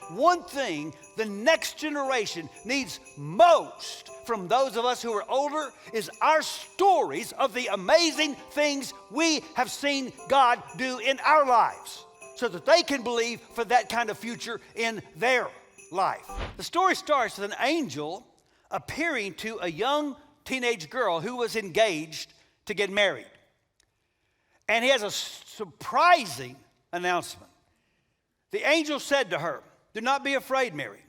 one thing the next generation needs most from those of us who are older is our stories of the amazing things we have seen God do in our lives, so that they can believe for that kind of future in their life. The story starts with an angel appearing to a young teenage girl who was engaged to get married. And he has a surprising announcement. The angel said to her, "Do not be afraid, Mary,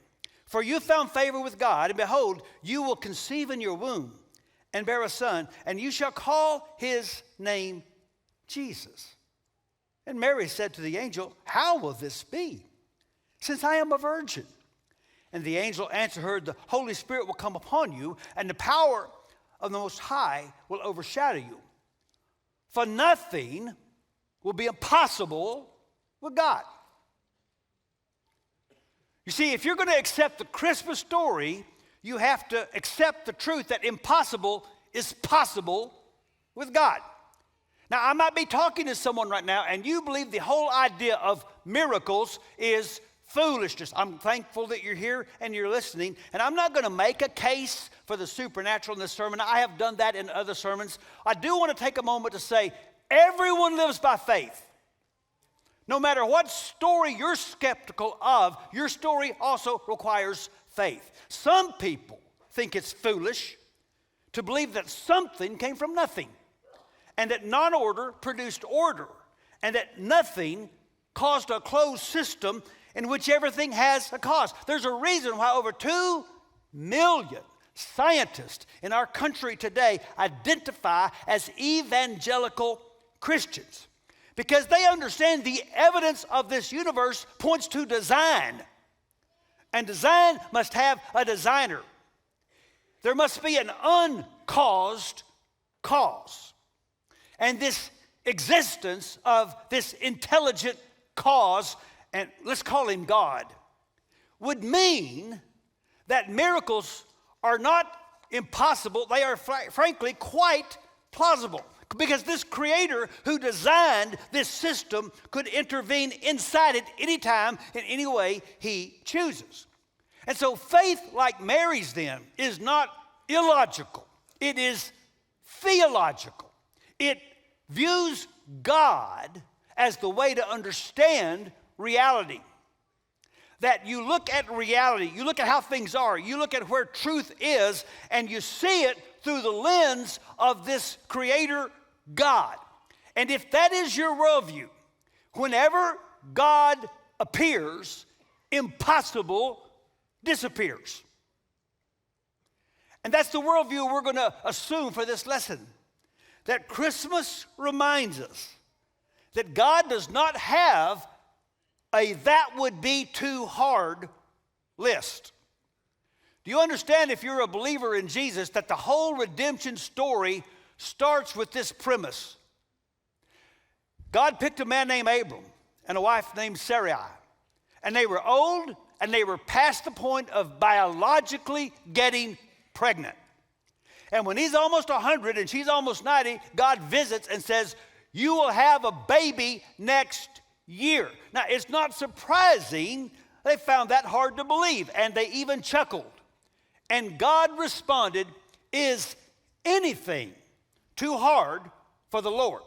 for you found favor with God, and behold, you will conceive in your womb and bear a son, and you shall call his name Jesus." And Mary said to the angel, "How will this be, since I am a virgin?" And the angel answered her, "The Holy Spirit will come upon you, and the power of the Most High will overshadow you. For nothing will be impossible with God." You see, if you're going to accept the Christmas story, you have to accept the truth that impossible is possible with God. Now, I might be talking to someone right now, and you believe the whole idea of miracles is foolishness. I'm thankful that you're here and you're listening, and I'm not going to make a case for the supernatural in this sermon. I have done that in other sermons. I do want to take a moment to say, everyone lives by faith. No matter what story you're skeptical of, your story also requires faith. Some people think it's foolish to believe that something came from nothing, and that non-order produced order, and that nothing caused a closed system in which everything has a cause. There's a reason why over 2 million scientists in our country today identify as evangelical Christians, because they understand the evidence of this universe points to design, and design must have a designer. There must be an uncaused cause, and this existence of this intelligent cause, and let's call him God, would mean that miracles are not impossible. They are frankly quite plausible, because this creator who designed this system could intervene inside it anytime, in any way he chooses. And so faith like Mary's then is not illogical. It is theological. It views God as the way to understand reality. That you look at reality, you look at how things are, you look at where truth is, and you see it through the lens of this creator God. And if that is your worldview, whenever God appears, impossible disappears. And that's the worldview we're going to assume for this lesson. That Christmas reminds us that God does not have a "that would be too hard" list. Do you understand, if you're a believer in Jesus, that the whole redemption story starts with this premise? God picked a man named Abram and a wife named Sarai, and they were old and they were past the point of biologically getting pregnant. And when he's almost 100 and she's almost 90, God visits and says, "You will have a baby next year." Now, it's not surprising they found that hard to believe, and they even chuckled. And God responded, "Is anything too hard for the Lord?"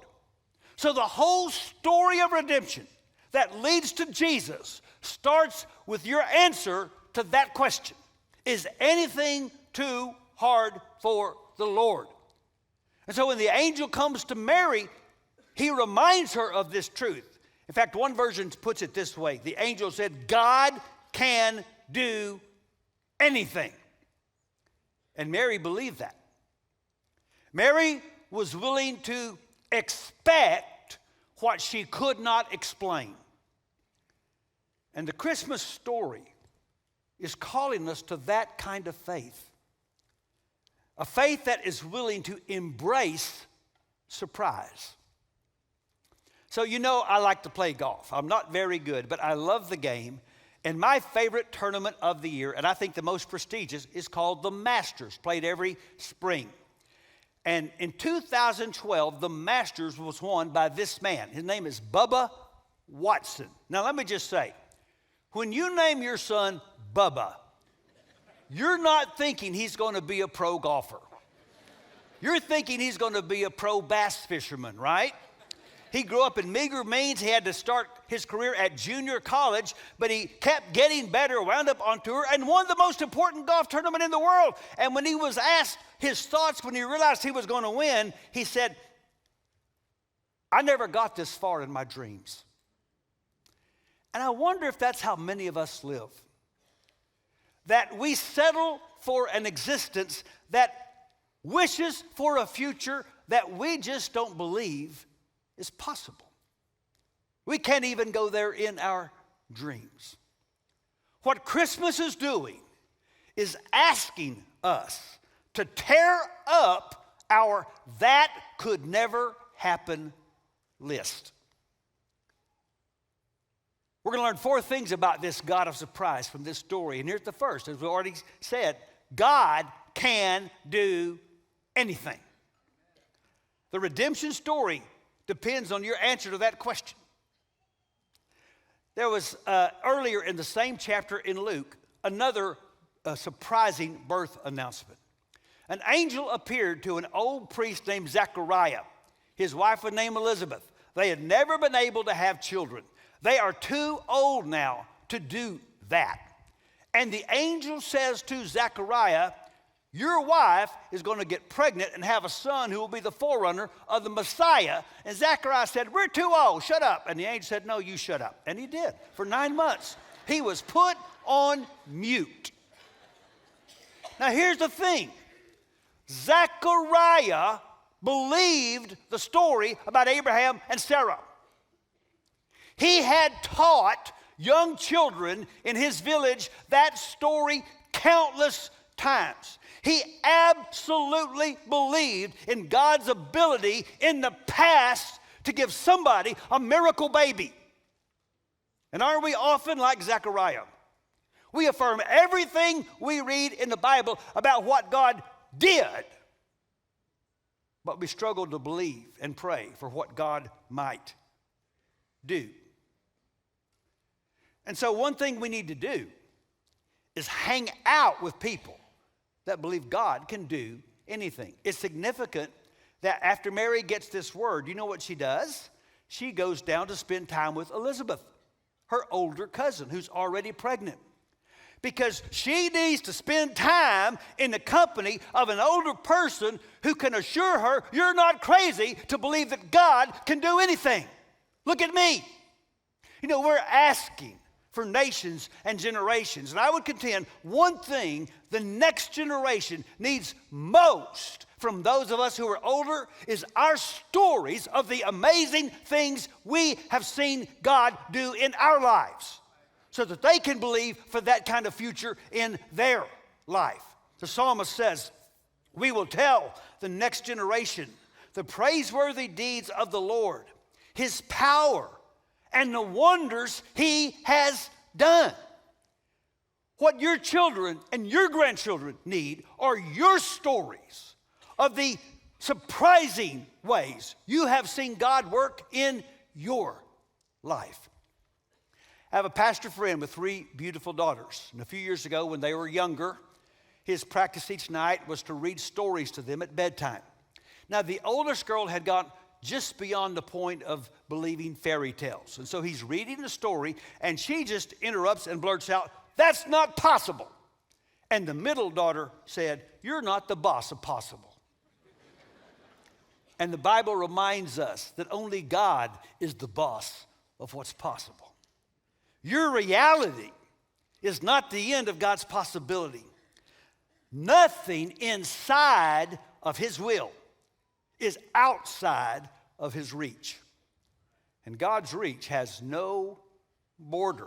So the whole story of redemption that leads to Jesus starts with your answer to that question. Is anything too hard for the Lord? And so when the angel comes to Mary, he reminds her of this truth. In fact, one version puts it this way. The angel said, "God can do anything." And Mary believed that. Mary was willing to expect what she could not explain. And the Christmas story is calling us to that kind of faith. A faith that is willing to embrace surprise. So you know I like to play golf. I'm not very good, but I love the game. And my favorite tournament of the year, and I think the most prestigious, is called the Masters, played every spring. And in 2012, the Masters was won by this man. His name is Bubba Watson. Now let me just say, When you name your son Bubba, you're not thinking he's going to be a pro golfer. You're thinking he's going to be a pro bass fisherman, right? He grew up in meager means. He had to start his career at junior college, but he kept getting better, wound up on tour, and won the most important golf tournament in the world. And when he was asked his thoughts when he realized he was going to win, he said, I never got this far in my dreams. And I wonder if that's how many of us live. That we settle for an existence that wishes for a future that we just don't believe is possible. We can't even go there in our dreams. What Christmas is doing is asking us to tear up our that could never happen list. We're going to learn 4 things about this God of surprise from this story. And here's the first. As we already said, God can do anything. The redemption story depends on your answer to that question. There was earlier in the same chapter in Luke, another surprising birth announcement. An angel appeared to an old priest named Zachariah. His wife was named Elizabeth. They had never been able to have children. They are too old now to do that. And the angel says to Zachariah, your wife is going to get pregnant and have a son who will be the forerunner of the Messiah. And Zachariah said, we're too old, shut up. And the angel said, no, you shut up. And he did. For 9 months, he was put on mute. Now here's the thing. Zachariah believed the story about Abraham and Sarah. He had taught young children in his village that story countless times. He absolutely believed in God's ability in the past to give somebody a miracle baby. And aren't we often like Zechariah? We affirm everything we read in the Bible about what God did, but we struggle to believe and pray for what God might do. And so one thing we need to do is hang out with people that believe God can do anything. It's significant that after Mary gets this word, you know what she does? She goes down to spend time with Elizabeth, her older cousin, who's already pregnant. Because she needs to spend time in the company of an older person who can assure her, you're not crazy to believe that God can do anything. Look at me. You know, we're asking for nations and generations. And I would contend one thing the next generation needs most from those of us who are older is our stories of the amazing things we have seen God do in our lives so that they can believe for that kind of future in their life. The psalmist says, we will tell the next generation the praiseworthy deeds of the Lord, his power, and the wonders he has done. What your children and your grandchildren need are your stories of the surprising ways you have seen God work in your life. I have a pastor friend with 3 beautiful daughters. And a few years ago when they were younger, his practice each night was to read stories to them at bedtime. Now the oldest girl had gone just beyond the point of believing fairy tales. And so he's reading the story, and she just interrupts and blurts out, that's not possible. And the middle daughter said, you're not the boss of possible. And the Bible reminds us that only God is the boss of what's possible. Your reality is not the end of God's possibility. Nothing inside of his will is outside of his reach. And God's reach has no border.